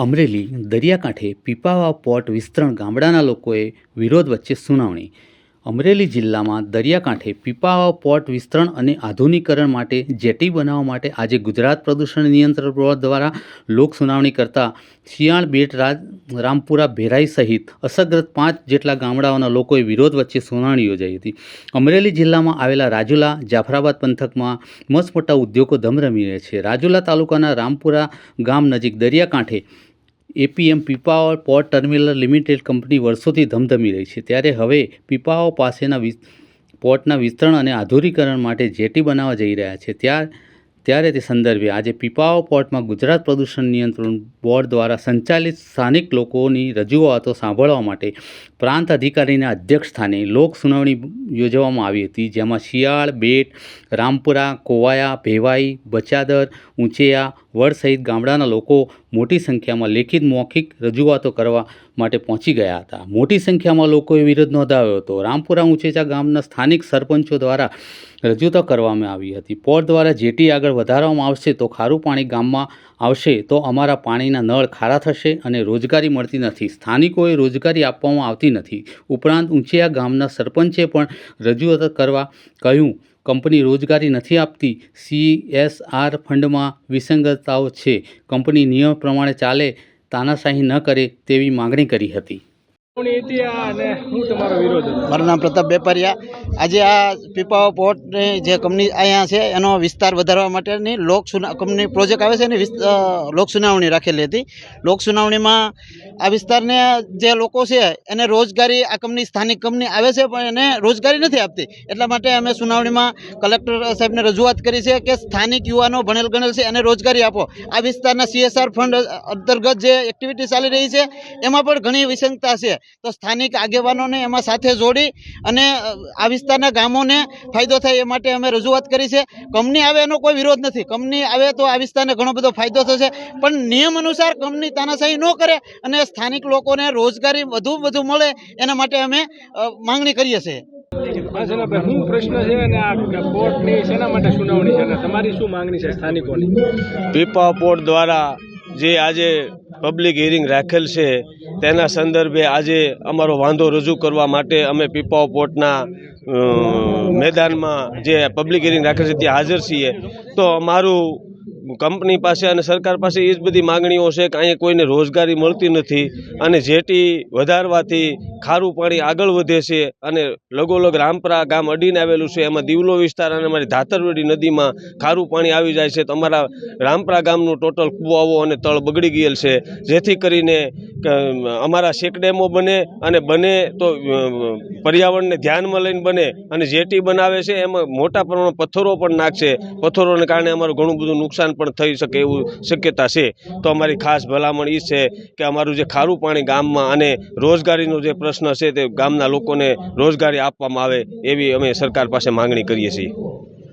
અમરેલી દરિયાકાંઠે પીપાવાવ પોર્ટ વિસ્તરણ ગામડાના લોકોએ વિરોધ વચ્ચે સુનાવણી. અમરેલી જિલ્લામાં દરિયાકાંઠે પીપાવાવ પોર્ટ વિસ્તરણ અને આધુનિકરણ માટે જેટી બનાવવા માટે આજે ગુજરાત પ્રદૂષણ નિયંત્રણ બોર્ડ દ્વારા લોક સુનાવણી કરતા શિયાળ બેટ રામપુરા ભેરાઈ સહિત અસરગ્રસ્ત 5 જેટલા ગામડાઓના લોકોએ વિરોધ વચ્ચે સુનાવણી યોજાઈ હતી. અમરેલી જિલ્લામાં આવેલા રાજુલા જાફરાબાદ પંથકમાં મસમોટા ઉદ્યોગો ધમધમી રહે છે. રાજુલા તાલુકાના રામપુરા ગામ નજીક દરિયાકાંઠે APM Pipavav port terminal limited company વર્ષોથી ધમધમી રહી છે. ત્યારે હવે પીપાવાવ પાસેના પોર્ટના વિસ્તરણ અને આધુનિકરણ માટે જેટી બનાવવા જઈ રહ્યા છે. ત્યારે તે સંદર્ભે આજે પીપાવાવ પોર્ટમાં ગુજરાત પ્રદૂષણ નિયંત્રણ બોર્ડ દ્વારા સંચાલિત સ્થાનિક લોકોની રજૂઆતો સાંભળવા માટે પ્રાંત અધિકારીના અધ્યક્ષ સ્થાને લોક સુનાવણી યોજવામાં આવી હતી, જેમાં શિયાળ, બેટ, રામપુરા, કોવાયા, ભેવાઈ, બચાદર, ઊંચેયા, વડ સહિત ગામડાના લોકો મોટી સંખ્યામાં લેખિત મૌખિક રજૂઆતો કરવા માટે પહોંચી ગયા હતા. મોટી સંખ્યામાં લોકોએ વિરોધ નોંધાવ્યો હતો. રામપુરા ઊંચેચા ગામના સ્થાનિક સરપંચો દ્વારા રજૂઆતો કરવામાં આવી હતી. પોર્ટ દ્વારા જેટી આગળ વધારવામાં આવશે તો ખારું પાણી ગામમાં આવશે તો અમારા પાણીના નળ ખારા થશે અને રોજગારી મળતી નથી. સ્થાનિકોએ રોજગારી આપવામાં આવતી નથી. ઉપરાંત ઊંચેયા ગામના સરપંચે પણ રજૂઆત કરવા કહ્યું, કંપની રોજગારી નથી આપતી, CSR ફંડમાં વિસંગતતાઓ છે, કંપની નિયમ પ્રમાણે ચાલે, તાનાશાહી ન કરે તેવી માગણી કરી હતી. મારું નામ પ્રતાપ બેપારિયા. આજે આ પીપાવાવ પોર્ટની જે કંપની અહીંયા છે એનો વિસ્તાર વધારવા માટેની કંપની પ્રોજેક્ટ આવે છે એની લોક સુનાવણી રાખેલી હતી. લોક સુનાવણીમાં આ વિસ્તારને જે લોકો છે એને રોજગારી આ સ્થાનિક કંપની આવે છે પણ એને રોજગારી નથી આપતી. એટલા માટે અમે સુનાવણીમાં કલેક્ટર સાહેબને રજૂઆત કરી છે કે સ્થાનિક યુવાનો ભણેલ ગણેલ છે એને રોજગારી આપો. આ વિસ્તારના CSR ફંડ અંતર્ગત જે એક્ટિવિટી ચાલી રહી છે એમાં પણ ઘણી વિસંગતતા છે. તો સ્થાનિક આગેવાનોને એમાં સાથે જોડી અને આ વિસ્તારના ગામોને ફાયદો થાય એ માટે અમે રજૂઆત કરી છે. કંપની આવે એનો કોઈ વિરોધ નથી. કંપની આવે તો આ વિસ્તારને ઘણો બધો ફાયદો થશે, પણ નિયમ અનુસાર કંપની તાનાશાહી ન કરે અને સ્થાનિક લોકોને રોજગારી વધુ મળે એના માટે અમે માંગણી કરીએ છીએ. શું પ્રશ્ન છે અને આ પોર્ટની શેના માટે સુનાવણી છે અને તમારી શું માંગણી છે સ્થાનિકોની? પીપાવાવ પોર્ટ દ્વારા જે આજે પબ્લિક હિયરિંગ રાખેલ છે તેના સંદર્ભે આજે અમારો વાંધો રજૂ કરવા માટે અમે પીપાવાવ પોર્ટના મેદાનમાં જે પબ્લિક હિયરિંગ રાખેલ છે ત્યાં હાજર છીએ. તો અમારું કંપની પાસે અને સરકાર પાસે એ જ બધી માગણીઓ છે કે અહીંયા કોઈને રોજગારી મળતી નથી અને જેટી વધારવાથી ખારું પાણી આગળ વધે છે અને લગોલગ રામપરા ગામ અડીને આવેલું છે, એમાં દીવલો વિસ્તાર અને અમારી ધાતરવડી નદીમાં ખારું પાણી આવી જાય છે. તો અમારા રામપરા ગામનું ટોટલ કૂવાઓ અને તળ બગડી ગયેલ છે, જેથી કરીને અમારા ચેકડેમો બને અને બને તો પર્યાવરણને ધ્યાનમાં લઈને બને અને જેટી બનાવે છે એમાં મોટા પ્રમાણમાં પથ્થરો પણ નાખશે. પથ્થરોને કારણે અમારું ઘણું બધું નુકસાન પણ થઈ શકે એવું શક્યતા છે. તો અમારી ખાસ ભલામણ એ છે કે અમારું જે ખારું પાણી ગામમાં અને રોજગારીનો જે પ્રશ્ન છે તે ગામના લોકોને રોજગારી આપવામાં આવે એવી અમે સરકાર પાસે માંગણી કરીએ છીએ.